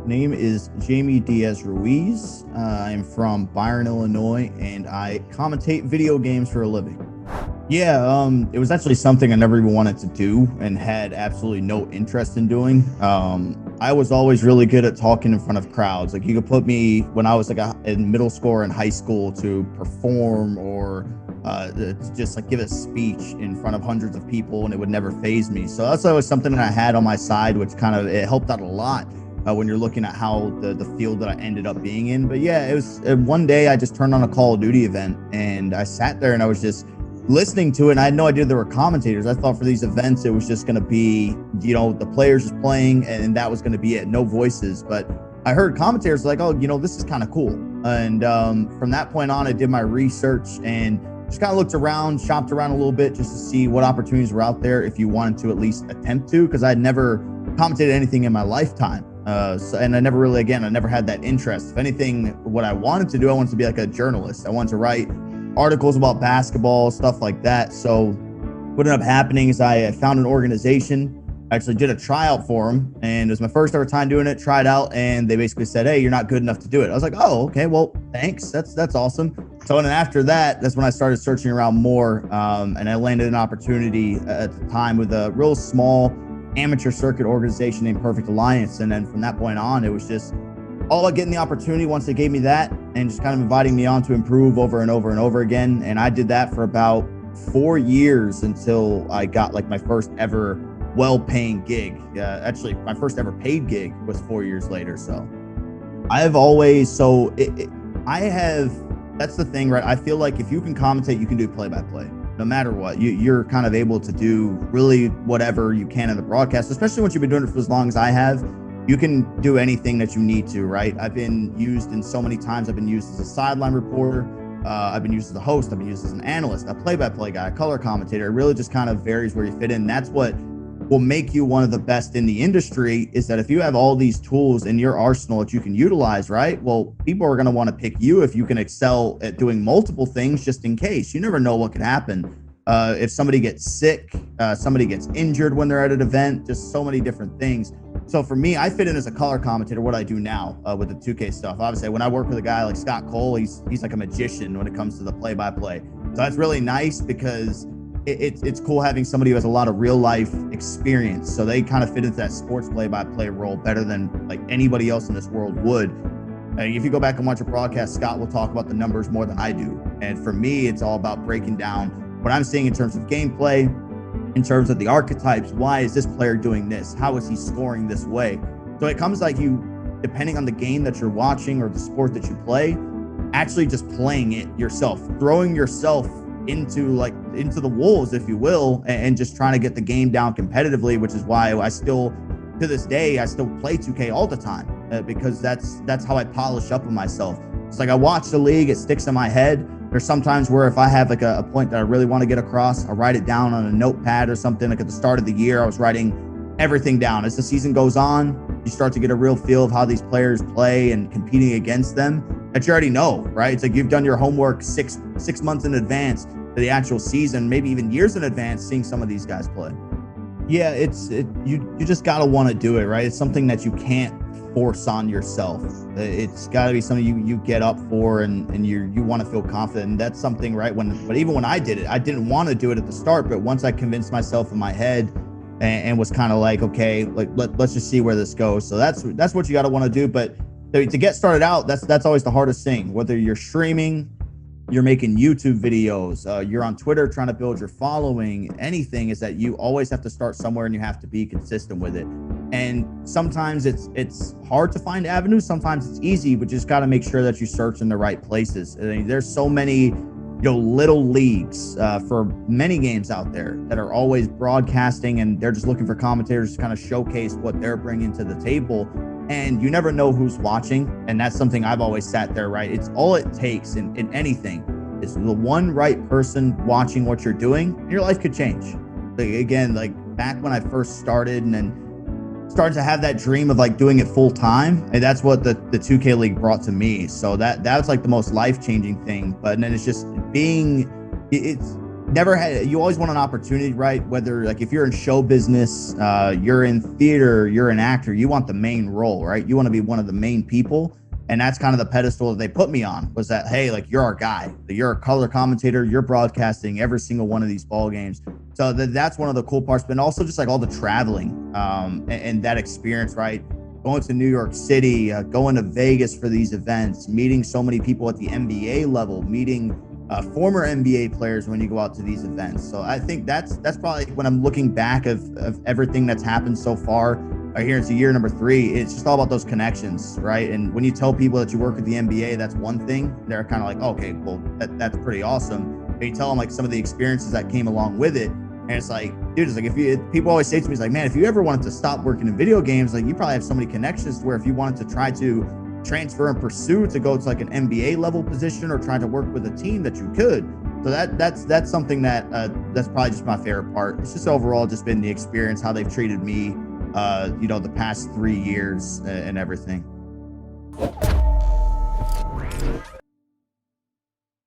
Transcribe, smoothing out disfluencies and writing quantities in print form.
name is Jamie Diaz Ruiz. I'm from Byron, Illinois, and I commentate video games for a living. Yeah, it was actually something I never even wanted to do and had absolutely no interest in doing. I was always really good at talking in front of crowds. Like you could put me when I was in middle school or in high school to perform or just like give a speech in front of hundreds of people, and it would never faze me. So that's always something that I had on my side, which it helped out a lot when you're looking at how the field that I ended up being in. But yeah, it was one day I just turned on a Call of Duty event and I sat there and I was just listening to it, and I had no idea there were commentators. I thought for these events it was just going to be, the players just playing and that was going to be it, no voices. But I heard commentators like, oh, this is kind of cool. And from that point on, I did my research and just kind of looked around, shopped around a little bit just to see what opportunities were out there if you wanted to at least attempt to, because I'd never commentated anything in my lifetime. And I never had that interest. If anything, what I wanted to do, I wanted to be like a journalist. I wanted to write articles about basketball, stuff like that. So what ended up happening is I found an organization. I actually did a tryout for them, and it was my first ever time doing it. Tried out, and they basically said, "Hey, you're not good enough to do it." I was like, "Oh, okay, well, thanks. That's awesome." So and then after that's when I started searching around more, and I landed an opportunity at the time with a real small amateur circuit organization named Perfect Alliance. And then from that point on, it was just all about getting the opportunity once they gave me that and just kind of inviting me on to improve over and over and over again. And I did that for about 4 years until I got like my first ever well-paying gig. Actually, my first ever paid gig was 4 years later. So that's the thing, right? I feel like if you can commentate, you can do play-by-play. No matter what, you're kind of able to do really whatever you can in the broadcast, especially once you've been doing it for as long as I have. You can do anything that you need to, right? I've been used in so many times. I've been used as a sideline reporter. I've been used as a host. I've been used as an analyst, a play-by-play guy, a color commentator. It really just kind of varies where you fit in. That's what will make you one of the best in the industry, is that if you have all these tools in your arsenal that you can utilize, right? Well, people are going to want to pick you if you can excel at doing multiple things just in case. You never know what could happen. If somebody gets sick, somebody gets injured when they're at an event, just so many different things. So for me, I fit in as a color commentator, what I do now with the 2K stuff. Obviously, when I work with a guy like Scott Cole, he's like a magician when it comes to the play-by-play. So that's really nice because it's cool having somebody who has a lot of real life experience. So they kind of fit into that sports play-by-play role better than like anybody else in this world would. If you go back and watch a broadcast, Scott will talk about the numbers more than I do. And for me, it's all about breaking down what I'm seeing in terms of gameplay, in terms of the archetypes. Why is this player doing this? How is he scoring this way? So it comes like you, depending on the game that you're watching or the sport that you play, actually just playing it yourself, throwing yourself into the wolves, if you will, and just trying to get the game down competitively, which is why I still, to this day, I still play 2K all the time because that's how I polish up on myself. It's like I watch the league, it sticks in my head. There's sometimes where if I have like a point that I really want to get across, I'll write it down on a notepad or something. Like at the start of the year, I was writing everything down. As the season goes on, you start to get a real feel of how these players play and competing against them that you already know, right? It's like you've done your homework six months in advance to the actual season, maybe even years in advance, seeing some of these guys play. Yeah, you just gotta want to do it, right? It's something that you can't force on yourself. It's got to be something you get up for and you want to feel confident. And that's something, right? But even when I did it, I didn't want to do it at the start, but once I convinced myself in my head and was kind of like, okay, like let's just see where this goes. So that's what you got to want to do. But to get started out, that's always the hardest thing. Whether you're streaming, you're making YouTube videos, you're on Twitter trying to build your following, anything, is that you always have to start somewhere and you have to be consistent with it. And sometimes it's hard to find avenues. Sometimes it's easy, but just got to make sure that you search in the right places. I mean, there's so many, little leagues for many games out there that are always broadcasting, and they're just looking for commentators to kind of showcase what they're bringing to the table. And you never know who's watching. And that's something I've always sat there, right? It's all it takes in anything is the one right person watching what you're doing, and your life could change. Like back when I first started and then started to have that dream of like doing it full time, and that's what the 2K League brought to me. So that was like the most life-changing thing. But then it's just never had, you always want an opportunity, right? Whether like if you're in show business, you're in theater, you're an actor, you want the main role, right? You want to be one of the main people. And that's kind of the pedestal that they put me on, was that, hey, like, you're our guy, you're a color commentator, you're broadcasting every single one of these ball games. So that's one of the cool parts, but also just like all the traveling and that experience, right? Going to New York City, going to Vegas for these events, meeting so many people at the NBA level, meeting former NBA players when you go out to these events. So I think that's probably, when I'm looking back of everything that's happened so far, here into year number 3, it's just all about those connections, right? And when you tell people that you work at the NBA, that's one thing. They're kind of like, okay, well, that's pretty awesome. But you tell them like some of the experiences that came along with it, and it's like, dude, it's like, people always say to me, it's like, man, if you ever wanted to stop working in video games, like, you probably have so many connections to where if you wanted to try to transfer and pursue to go to like an NBA level position or try to work with a team, that you could. So that's something that that's probably just my favorite part. It's just overall just been the experience, how they've treated me, the past 3 years and everything.